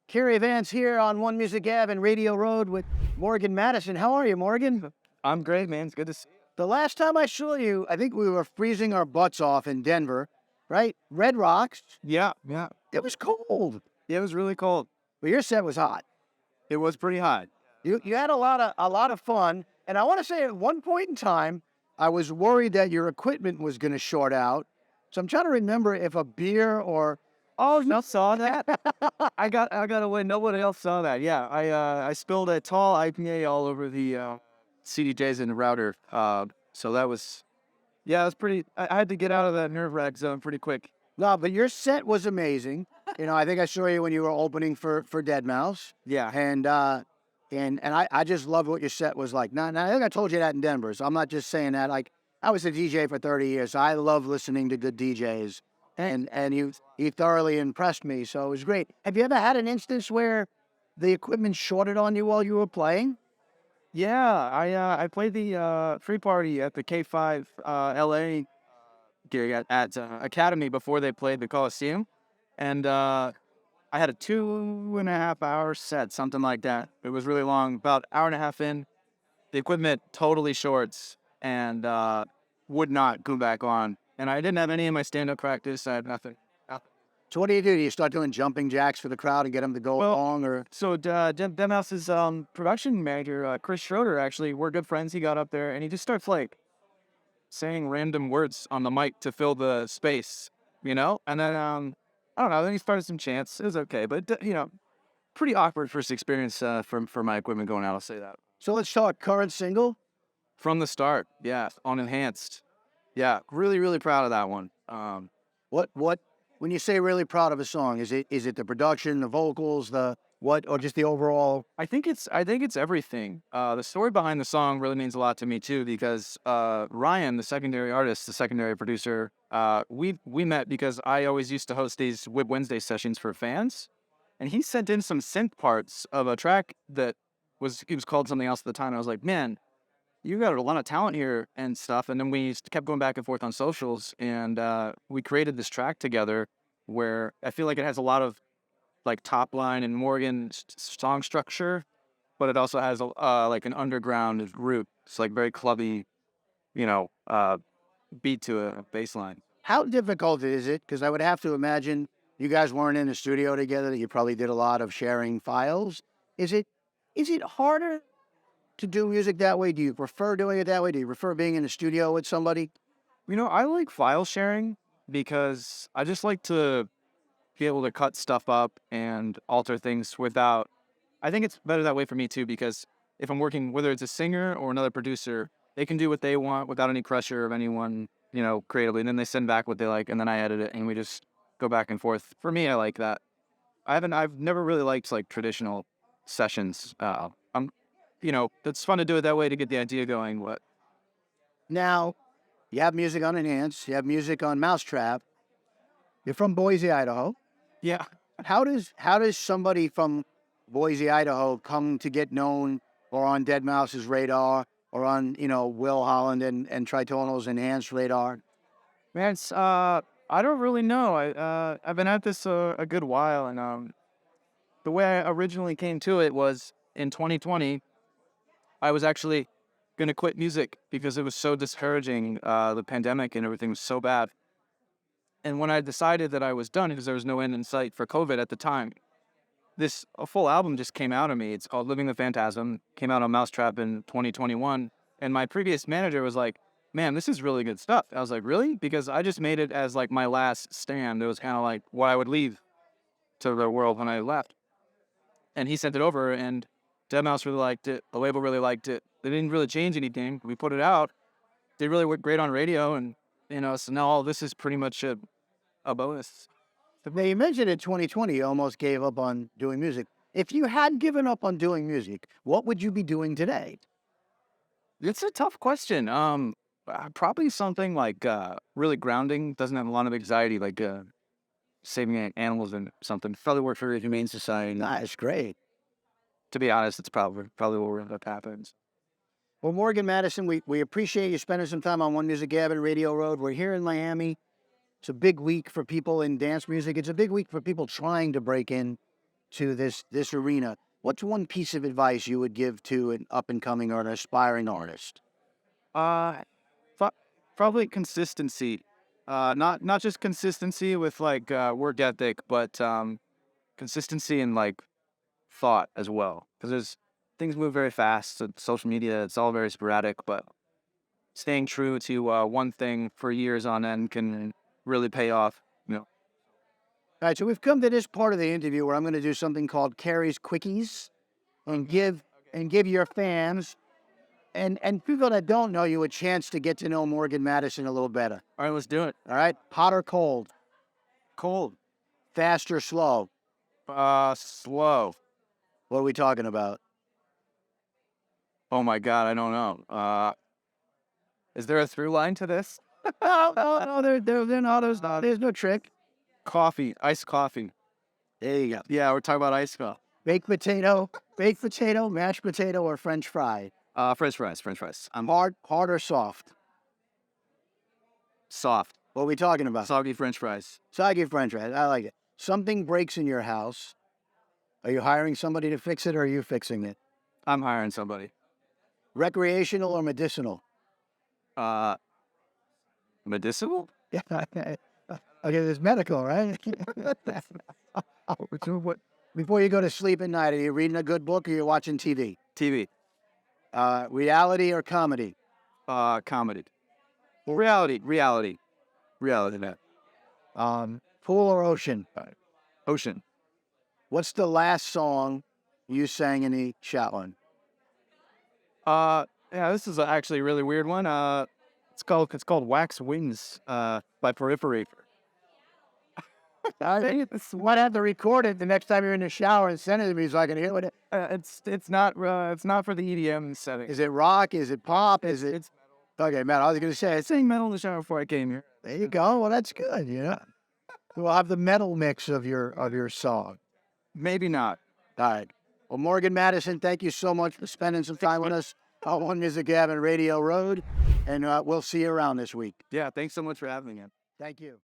CARY VANCE here on One Music Ave and Radio Road with Morgin Madison. How are you, Morgan? I'm great, man. It's good to see you. The last time I saw you, I think we were freezing our butts off in Denver, right? Red Rocks. Yeah. It was cold, Yeah, it was really cold. but your set was hot. It was pretty hot. You had a lot of fun, and I want to say at one point in time, I was worried that your equipment was going to short out. So I'm trying to remember if a beer or Oh, you saw that? I got away. Nobody else saw that. Yeah, I spilled a tall IPA all over the CDJs in the router. So that was, yeah, it was pretty. I had to get out of that nerve wrack zone pretty quick. no, but your set was amazing. I think I saw you when you were opening for Deadmau5. Yeah. And I just loved what your set was like. Now, I think I told you that in Denver, so I'm not just saying that. Like, I was a DJ for 30 years, so I love listening to good DJs. And you thoroughly impressed me, so it was great. Have you ever had an instance where the equipment shorted on you while you were playing? Yeah, I played the free party at the K5 LA gig at Academy before they played the Coliseum, and I had a 2.5 hour set, something like that. It was really long, about an hour and a half in. The equipment totally shorts and would not go back on. And I didn't have any in my stand-up practice. I had nothing. So what do? Do you start doing jumping jacks for the crowd and get them to go along? Or So Deadmau5's production manager, Chris Schroeder, actually, we're good friends. He got up there and he just starts like saying random words on the mic to fill the space, And then I don't know. Then he started some chants. It was okay, but pretty awkward first experience for my equipment going out. I'll say that. So let's talk current single. From the start, yeah, on Enhanced. Yeah, really, really proud of that one. What when you say really proud of a song, is it the production, the vocals, the what, or just the overall? I think it's everything. The story behind the song really means a lot to me too, because Ryan, the secondary artist, the secondary producer, we met because I always used to host these Whip Wednesday sessions for fans, and he sent in some synth parts of a track that was called something else at the time. And I was like, man, you got a lot of talent here and stuff. And then we kept going back and forth on socials, and we created this track together where I feel like it has a lot of like top line and Morgan song structure, but it also has like an underground root. It's like very clubby, beat to a bass line. How difficult is it? Because I would have to imagine you guys weren't in the studio together. You probably did a lot of sharing files. Is it harder to do music that way? Do you prefer doing it that way? Do you prefer being in the studio with somebody? I like file sharing because I just like to be able to cut stuff up and alter things without. I think it's better that way for me too, because if I'm working, whether it's a singer or another producer, they can do what they want without any pressure of anyone, creatively. And then they send back what they like, and then I edit it, and we just go back and forth. For me, I like that. I've never really liked like traditional sessions. It's fun to do it that way to get the idea going. What? Now, you have music on Enhance. You have music on Mousetrap. You're from Boise, Idaho. Yeah. How does somebody from Boise, Idaho come to get known or on Deadmau5's radar or on, Will Holland and Tritonal's Enhanced radar? Man, it's, I don't really know. I've been at this a good while, and the way I originally came to it was in 2020. I was actually going to quit music because it was so discouraging, the pandemic and everything was so bad. And when I decided that I was done, because there was no end in sight for COVID at the time, a full album just came out of me. It's called Living the Phantasm, came out on Mousetrap in 2021. And my previous manager was like, man, this is really good stuff. I was like, really? Because I just made it as like my last stand. It was kind of like what I would leave to the world when I left. And he sent it over, and Deadmau5 really liked it. The label really liked it. They didn't really change anything. We put it out. Did really work great on radio, and so now all this is pretty much a bonus. Now, you mentioned in 2020 you almost gave up on doing music. If you had given up on doing music, what would you be doing today? It's a tough question. Probably something like really grounding, doesn't have a lot of anxiety, like saving animals and something. Probably work for the Humane Society. That's great. To be honest, it's probably what happens. Well, Morgin Madison, we appreciate you spending some time on One Music Ave and Radio Road. We're here in Miami. It's a big week for people in dance music. It's a big week for people trying to break in to this arena, what's one piece of advice you would give to an up and coming or an aspiring artist? Uh, Probably consistency. Not just consistency with like work ethic, but consistency in like thought as well. Because there's things move very fast. So social media, it's all very sporadic, but staying true to one thing for years on end can really pay off. You know. All right, so we've come to this part of the interview where I'm going to do something called CARY's Quickies and give your fans and people that don't know you a chance to get to know Morgin Madison a little better. All right, let's do it. All right, hot or cold, Cold. fast or slow? Slow. What are we talking about? Oh my God, I don't know. Is there a through line to this? No, they're not. There's no trick. Coffee, iced coffee. There you go. Yeah, we're talking about iced coffee. Baked potato, mashed potato, or French fry. French fries. I'm Hard or soft? soft, What are we talking about? soggy French fries. Soggy French fries. I like it. Something breaks in your house. Are you hiring somebody to fix it, or are you fixing it? I'm hiring somebody. Recreational or medicinal? Medicinal? Yeah. Okay, there's medical, right? What? Before you go to sleep at night, are you reading a good book or you're watching TV? TV. Reality or comedy? Comedy. Reality. That. Pool or ocean? Ocean. What's the last song you sang in the shower? Yeah, this is actually a really weird one. It's called Wax Wings, by Periphery. Might have to record it the next time you're in the shower and send it to me so I can hear what it. It's not for the EDM setting. Is it rock? Is it pop? Is it? It's Okay, man. I was going to say, sang metal in the shower before I came here. there you go. Well, that's good. We'll have the metal mix of your song. Maybe not. All right. Well, Morgin Madison, thank you so much for spending some time with us on One Music Gavin Radio Road, and we'll see you around this week. Yeah, thanks so much for having me. Thank you.